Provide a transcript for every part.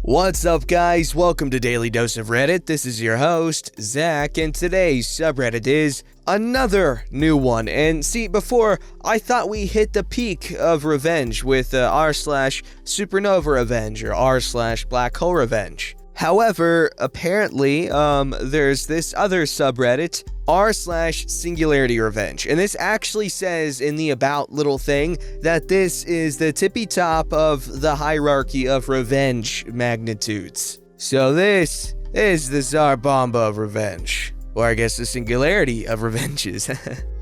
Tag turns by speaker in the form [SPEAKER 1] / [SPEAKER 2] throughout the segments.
[SPEAKER 1] What's up, guys? Welcome to Daily Dose of Reddit. This is your host, Zach, and today's subreddit is another new one. And see, before, I thought we hit the peak of revenge with r/supernova revenge or r/black hole revenge. However, apparently, there's this other subreddit, r/SingularityRevenge, and this actually says in the about little thing that this is the tippy top of the hierarchy of revenge magnitudes. So this is the Zarbomba of revenge. Or I guess the singularity of revenges.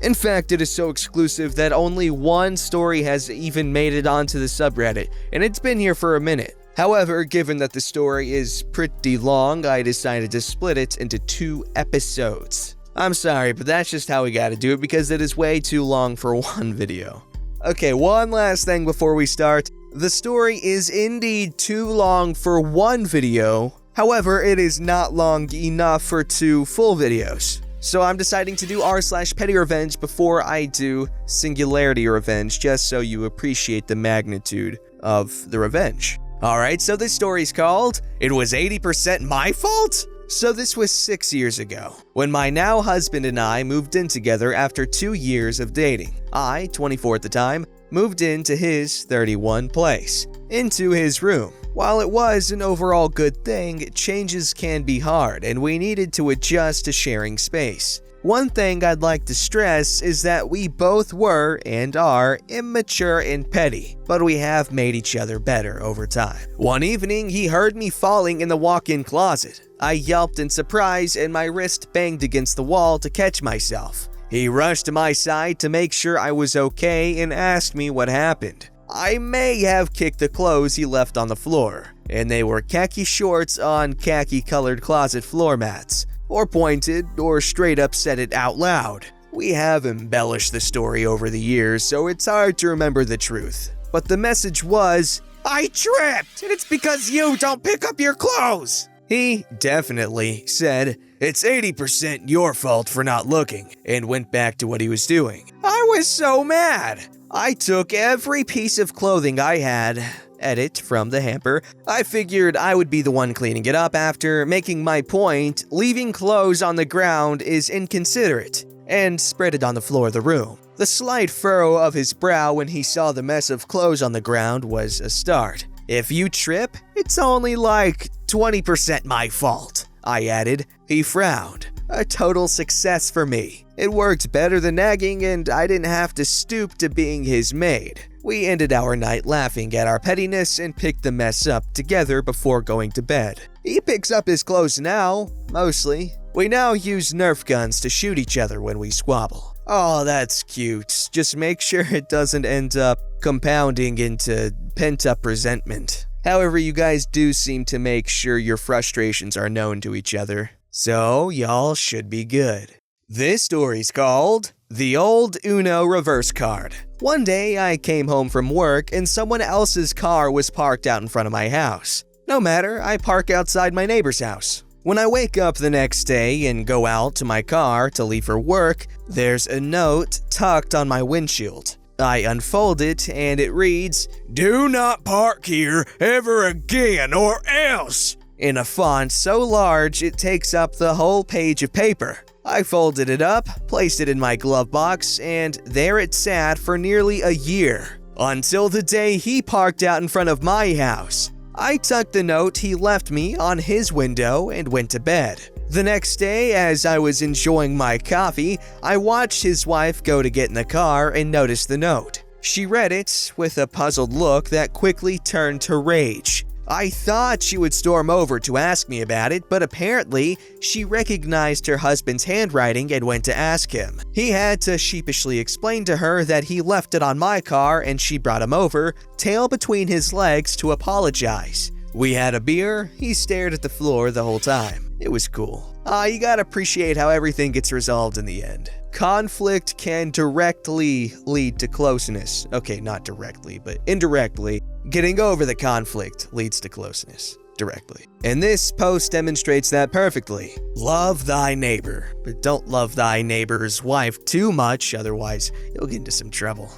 [SPEAKER 1] In fact, it is so exclusive that only one story has even made it onto the subreddit, and it's been here for a minute. However, given that the story is pretty long, I decided to split it into 2 episodes. I'm sorry, but that's just how we gotta do it because it is way too long for one video. Okay, one last thing before we start. The story is indeed too long for one video. However, it is not long enough for 2 full videos. So I'm deciding to do r/petty revenge before I do singularity revenge, just so you appreciate the magnitude of the revenge. Alright, so this story's called, It Was 80% My Fault? So this was 6 years ago, when my now husband and I moved in together after 2 years of dating. I, 24 at the time, moved into his 31 place, into his room. While it was an overall good thing, changes can be hard, and we needed to adjust to sharing space. One thing I'd like to stress is that we both were, and are, immature and petty, but we have made each other better over time. One evening, he heard me falling in the walk-in closet. I yelped in surprise and my wrist banged against the wall to catch myself. He rushed to my side to make sure I was okay and asked me what happened. I may have kicked the clothes he left on the floor, and they were khaki shorts on khaki-colored closet floor mats. Or pointed, or straight up said it out loud. We have embellished the story over the years, so it's hard to remember the truth. But the message was, I tripped, and it's because you don't pick up your clothes. He definitely said, it's 80% your fault for not looking, and went back to what he was doing. I was so mad. I took every piece of clothing I had, edit from the hamper. I figured I would be the one cleaning it up after, making my point, leaving clothes on the ground is inconsiderate, and spread it on the floor of the room. The slight furrow of his brow when he saw the mess of clothes on the ground was a start. If you trip, it's only like 20% my fault, I added. He frowned. A total success for me. It worked better than nagging, and I didn't have to stoop to being his maid. We ended our night laughing at our pettiness and picked the mess up together before going to bed. He picks up his clothes now, mostly. We now use Nerf guns to shoot each other when we squabble. Oh, that's cute. Just make sure it doesn't end up compounding into pent-up resentment. However, you guys do seem to make sure your frustrations are known to each other. So, y'all should be good. This story's called The Old Uno Reverse Card. One day, I came home from work and someone else's car was parked out in front of my house. No matter, I park outside my neighbor's house. When I wake up the next day and go out to my car to leave for work, there's a note tucked on my windshield. I unfold it and it reads, "Do not park here ever again or else," in a font so large it takes up the whole page of paper. I folded it up, placed it in my glove box, and there it sat for nearly a year. Until the day he parked out in front of my house. I tucked the note he left me on his window and went to bed. The next day, as I was enjoying my coffee, I watched his wife go to get in the car and noticed the note. She read it with a puzzled look that quickly turned to rage. I thought she would storm over to ask me about it, but apparently, she recognized her husband's handwriting and went to ask him. He had to sheepishly explain to her that he left it on my car and she brought him over, tail between his legs, to apologize. We had a beer, he stared at the floor the whole time. It was cool. You gotta appreciate how everything gets resolved in the end. Conflict can directly lead to closeness. Okay, not directly, but indirectly. Getting over the conflict leads to closeness. Directly. And this post demonstrates that perfectly. Love thy neighbor, but don't love thy neighbor's wife too much, otherwise you'll get into some trouble.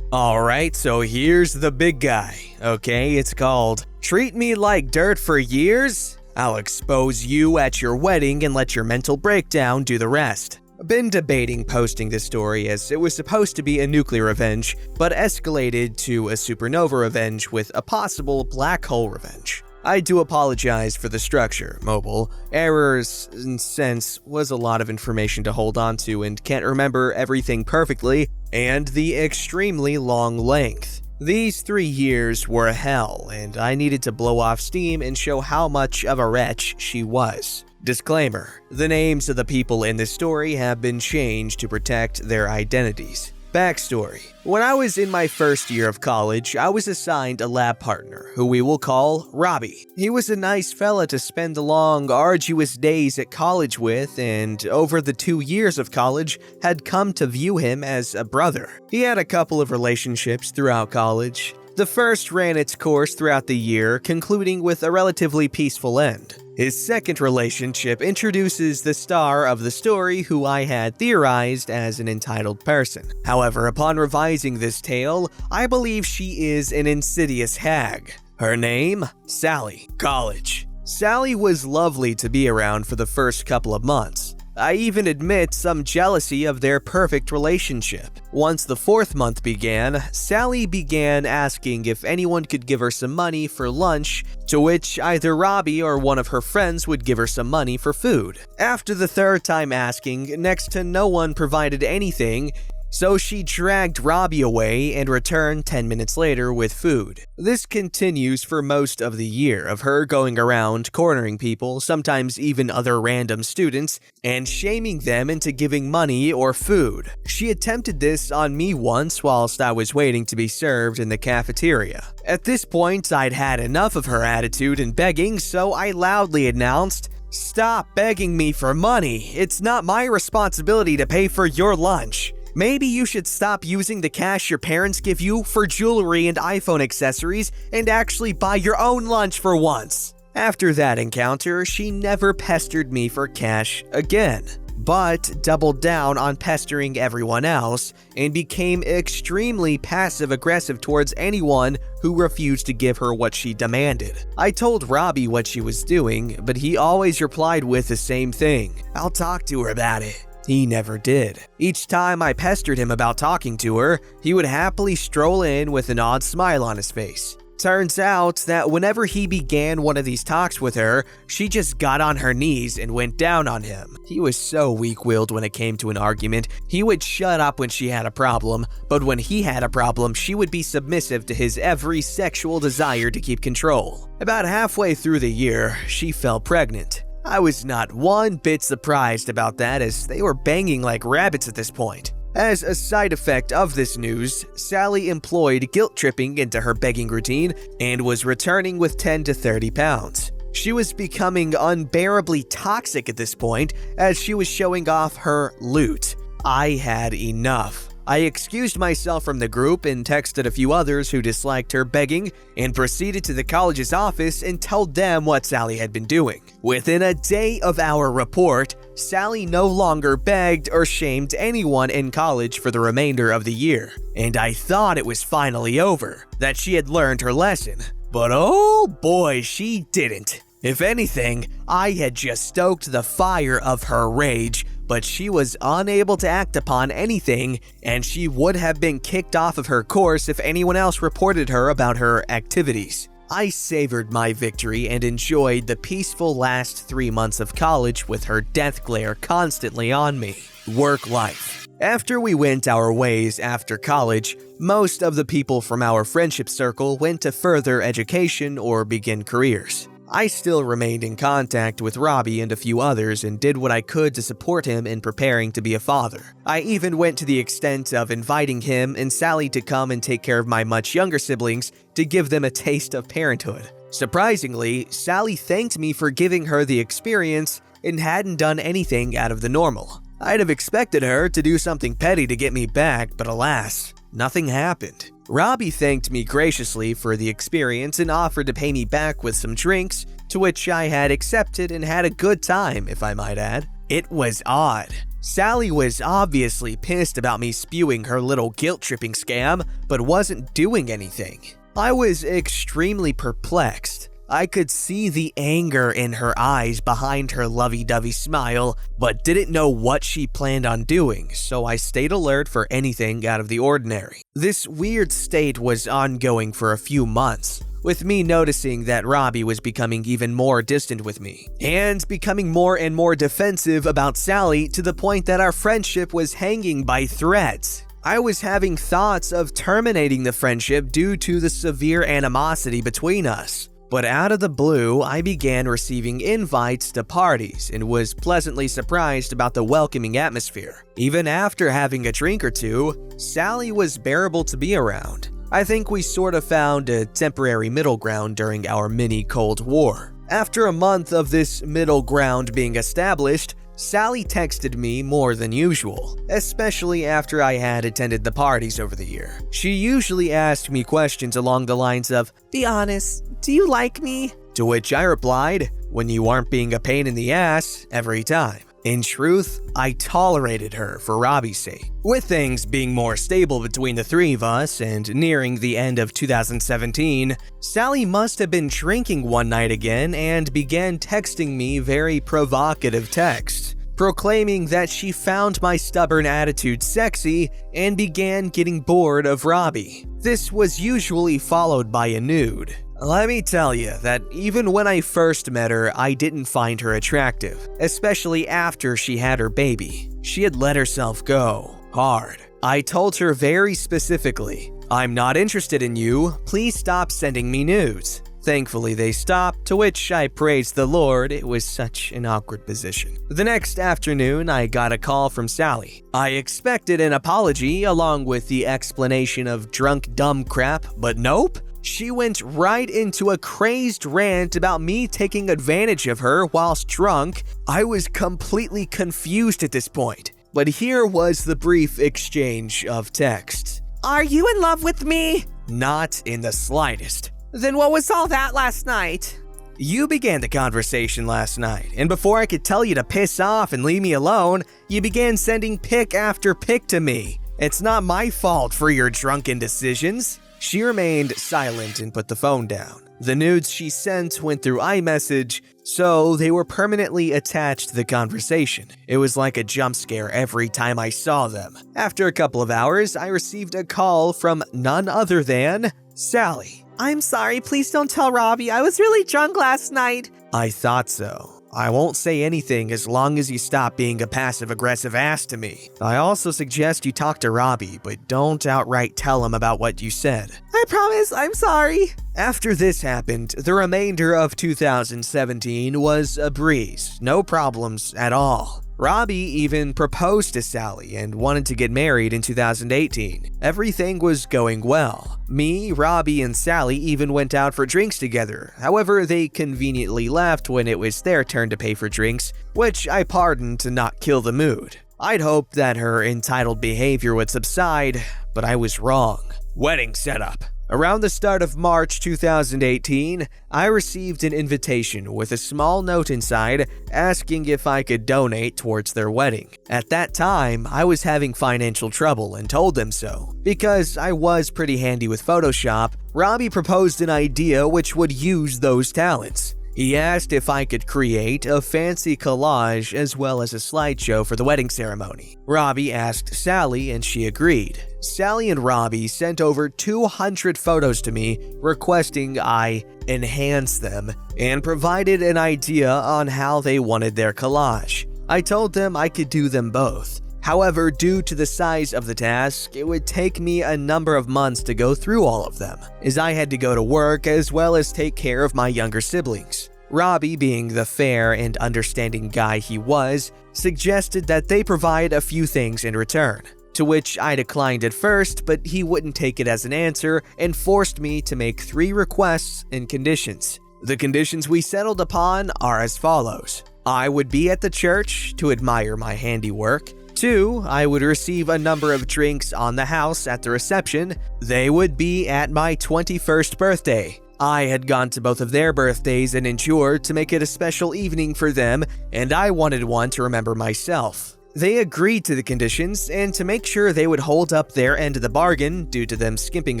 [SPEAKER 1] Alright, so here's the big guy, okay? It's called Treat me like dirt for years? I'll expose you at your wedding and let your mental breakdown do the rest. I've been debating posting this story as it was supposed to be a nuclear revenge, but escalated to a supernova revenge with a possible black hole revenge. I do apologize for the structure, mobile. Errors, and sense was a lot of information to hold on to and can't remember everything perfectly, and the extremely long length. These 3 years were hell, and I needed to blow off steam and show how much of a wretch she was. Disclaimer: the names of the people in this story have been changed to protect their identities. Backstory: when I was in my first year of college, I was assigned a lab partner, who we will call Robbie. He was a nice fella to spend the long, arduous days at college with, and over the 2 years of college, had come to view him as a brother. He had a couple of relationships throughout college. The first ran its course throughout the year, concluding with a relatively peaceful end. His second relationship introduces the star of the story, who I had theorized as an entitled person. However, upon revising this tale, I believe she is an insidious hag. Her name? Sally. College. Sally was lovely to be around for the first couple of months. I even admit some jealousy of their perfect relationship. Once the 4th month began, Sally began asking if anyone could give her some money for lunch, to which either Robbie or one of her friends would give her some money for food. After the 3rd time asking, next to no one provided anything, so she dragged Robbie away and returned 10 minutes later with food. This continues for most of the year of her going around cornering people, sometimes even other random students, and shaming them into giving money or food. She attempted this on me once whilst I was waiting to be served in the cafeteria. At this point, I'd had enough of her attitude and begging, so I loudly announced, "Stop begging me for money. It's not my responsibility to pay for your lunch. Maybe you should stop using the cash your parents give you for jewelry and iPhone accessories and actually buy your own lunch for once." After that encounter, she never pestered me for cash again, but doubled down on pestering everyone else and became extremely passive-aggressive towards anyone who refused to give her what she demanded. I told Robbie what she was doing, but he always replied with the same thing: "I'll talk to her about it." He never did. Each time I pestered him about talking to her, he would happily stroll in with an odd smile on his face. Turns out that whenever he began one of these talks with her, she just got on her knees and went down on him. He was so weak-willed when it came to an argument. He would shut up when she had a problem, but when he had a problem, she would be submissive to his every sexual desire to keep control. About halfway through the year, she fell pregnant. I was not one bit surprised about that, as they were banging like rabbits at this point. As a side effect of this news, Sally employed guilt tripping into her begging routine and was returning with 10 to 30 pounds. She was becoming unbearably toxic at this point, as she was showing off her loot. I had enough. I excused myself from the group and texted a few others who disliked her begging, and proceeded to the college's office and told them what Sally had been doing. Within a day of our report, Sally no longer begged or shamed anyone in college for the remainder of the year, and I thought it was finally over, that she had learned her lesson. But oh boy, she didn't. If anything, I had just stoked the fire of her rage, but she was unable to act upon anything, and she would have been kicked off of her course if anyone else reported her about her activities. I savored my victory and enjoyed the peaceful last 3 months of college with her death glare constantly on me. Work life. After we went our ways after college, most of the people from our friendship circle went to further education or begin careers. I still remained in contact with Robbie and a few others and did what I could to support him in preparing to be a father. I even went to the extent of inviting him and Sally to come and take care of my much younger siblings to give them a taste of parenthood. Surprisingly, Sally thanked me for giving her the experience and hadn't done anything out of the normal. I'd have expected her to do something petty to get me back, but alas, nothing happened. Robbie thanked me graciously for the experience and offered to pay me back with some drinks, to which I had accepted and had a good time, if I might add. It was odd. Sally was obviously pissed about me spewing her little guilt-tripping scam, but wasn't doing anything. I was extremely perplexed. I could see the anger in her eyes behind her lovey-dovey smile, but didn't know what she planned on doing, so I stayed alert for anything out of the ordinary. This weird state was ongoing for a few months, with me noticing that Robbie was becoming even more distant with me, and becoming more and more defensive about Sally to the point that our friendship was hanging by threads. I was having thoughts of terminating the friendship due to the severe animosity between us. But out of the blue, I began receiving invites to parties and was pleasantly surprised about the welcoming atmosphere. Even after having a drink or two, Sally was bearable to be around. I think we sort of found a temporary middle ground during our mini Cold War. After a month of this middle ground being established, Sally texted me more than usual, especially after I had attended the parties over the year. She usually asked me questions along the lines of, "Be honest, do you like me?" To which I replied, "When you aren't being a pain in the ass," every time. In truth, I tolerated her for Robbie's sake. With things being more stable between the three of us and nearing the end of 2017, Sally must have been drinking one night again and began texting me very provocative texts, proclaiming that she found my stubborn attitude sexy and began getting bored of Robbie. This was usually followed by a nude. Let me tell you that even when I first met her, I didn't find her attractive, especially after she had her baby. She had let herself go hard. I told her very specifically, "I'm not interested in you, please stop sending me nudes." Thankfully, they stopped, to which I praised the Lord. It was such an awkward position. The next afternoon, I got a call from Sally. I expected an apology along with the explanation of drunk dumb crap, but nope. She went right into a crazed rant about me taking advantage of her whilst drunk. I was completely confused at this point, but here was the brief exchange of texts. "Are you in love with me?" "Not in the slightest." "Then what was all that last night?" "You began the conversation last night, and before I could tell you to piss off and leave me alone, you began sending pic after pic to me. It's not my fault for your drunken decisions." She remained silent and put the phone down. The nudes she sent went through iMessage, so they were permanently attached to the conversation. It was like a jump scare every time I saw them. After a couple of hours, I received a call from none other than Sally. "I'm sorry, please don't tell Robbie. I was really drunk last night." I thought so. I won't say anything as long as you stop being a passive-aggressive ass to me. I also suggest you talk to Robbie, but don't outright tell him about what you said. "I promise, I'm sorry." After this happened, the remainder of 2017 was a breeze, no problems at all. Robbie even proposed to Sally and wanted to get married in 2018. Everything was going well. Me, Robbie, and Sally even went out for drinks together. However, they conveniently left when it was their turn to pay for drinks, which I pardoned to not kill the mood. I'd hoped that her entitled behavior would subside, but I was wrong. Wedding setup. Around the start of March 2018, I received an invitation with a small note inside asking if I could donate towards their wedding. At that time, I was having financial trouble and told them so. Because I was pretty handy with Photoshop, Robbie proposed an idea which would use those talents. He asked if I could create a fancy collage as well as a slideshow for the wedding ceremony. Robbie asked Sally and she agreed. Sally and Robbie sent over 200 photos to me requesting I enhance them and provided an idea on how they wanted their collage. I told them I could do them both. However, due to the size of the task, it would take me a number of months to go through all of them, as I had to go to work as well as take care of my younger siblings. Robbie, being the fair and understanding guy he was, suggested that they provide a few things in return, to which I declined at first, but he wouldn't take it as an answer and forced me to make 3 requests and conditions. The conditions we settled upon are as follows. I would be at the church to admire my handiwork. 2, I would receive a number of drinks on the house at the reception. They would be at my 21st birthday. I had gone to both of their birthdays and ensured to make it a special evening for them, and I wanted one to remember myself. They agreed to the conditions, and to make sure they would hold up their end of the bargain, due to them skimping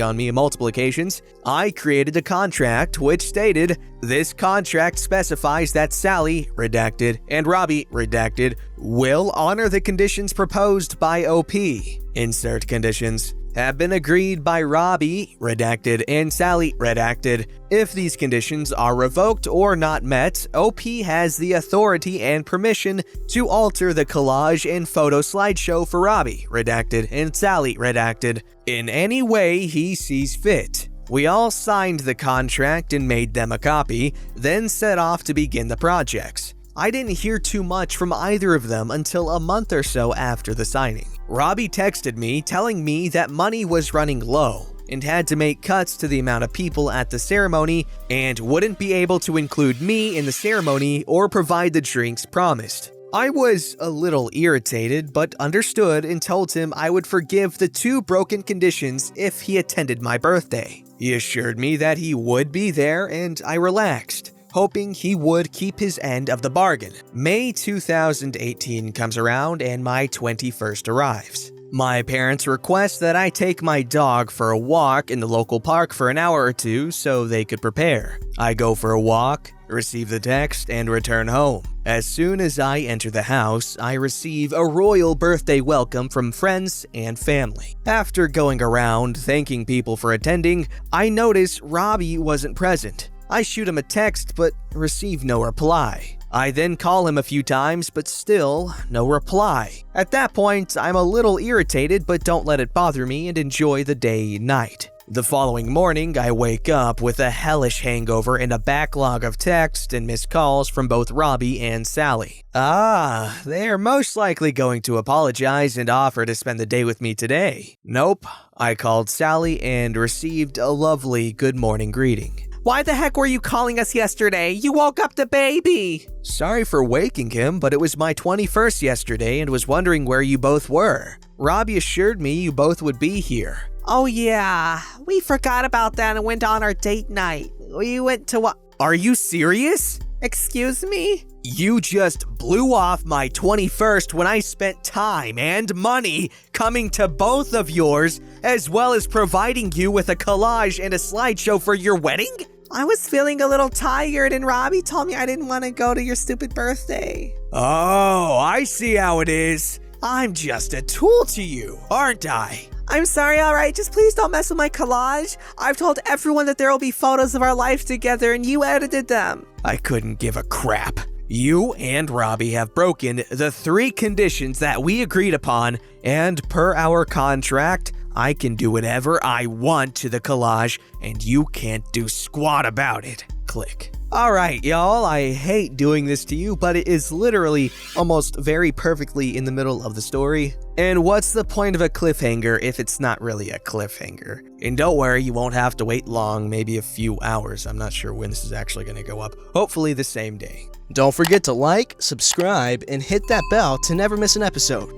[SPEAKER 1] on me on multiple occasions, I created a contract which stated, "This contract specifies that Sally, redacted, and Robbie, redacted, will honor the conditions proposed by OP. Insert conditions. Have been agreed by Robbie, redacted, and Sally, redacted. If these conditions are revoked or not met, OP has the authority and permission to alter the collage and photo slideshow for Robbie, redacted, and Sally, redacted, in any way he sees fit." We all signed the contract and made them a copy, then set off to begin the projects. I didn't hear too much from either of them until a month or so after the signing. Robbie texted me telling me that money was running low and had to make cuts to the amount of people at the ceremony and wouldn't be able to include me in the ceremony or provide the drinks promised. I was a little irritated, but understood and told him I would forgive the 2 broken conditions if he attended my birthday. He assured me that he would be there, and I relaxed, hoping he would keep his end of the bargain. May 2018 comes around and my 21st arrives. My parents request that I take my dog for a walk in the local park for an hour or 2 so they could prepare. I go for a walk, receive the text, and return home. As soon as I enter the house, I receive a royal birthday welcome from friends and family. After going around thanking people for attending, I notice Robbie wasn't present. I shoot him a text but receive no reply. I then call him a few times but still no reply. At that point, I'm a little irritated but don't let it bother me and enjoy the day and night. The following morning, I wake up with a hellish hangover and a backlog of texts and missed calls from both Robbie and Sally. They're most likely going to apologize and offer to spend the day with me today. Nope, I called Sally and received a lovely good morning greeting.
[SPEAKER 2] "Why the heck were you calling us yesterday? You woke up the baby!"
[SPEAKER 1] Sorry for waking him, but it was my 21st yesterday and was wondering where you both were. Robbie assured me you both would be here.
[SPEAKER 2] "Oh yeah, we forgot about that and went on our date night. We went to what?"
[SPEAKER 1] Are you serious?
[SPEAKER 2] "Excuse me?"
[SPEAKER 1] You just blew off my 21st when I spent time and money coming to both of yours, as well as providing you with a collage and a slideshow for your wedding?
[SPEAKER 2] I was feeling a little tired and Robbie told me I didn't want to go to your stupid birthday.
[SPEAKER 1] Oh, I see how it is. I'm just a tool to you, aren't I?
[SPEAKER 2] I'm sorry, alright, just please don't mess with my collage. I've told everyone that there will be photos of our life together and you edited them.
[SPEAKER 1] I couldn't give a crap. You and Robbie have broken the 3 conditions that we agreed upon, and per our contract, I can do whatever I want to the collage, and you can't do squat about it. Click. Alright, y'all, I hate doing this to you, but it is literally almost very perfectly in the middle of the story. And what's the point of a cliffhanger if it's not really a cliffhanger? And don't worry, you won't have to wait long, maybe a few hours. I'm not sure when this is actually going to go up. Hopefully the same day. Don't forget to like, subscribe, and hit that bell to never miss an episode.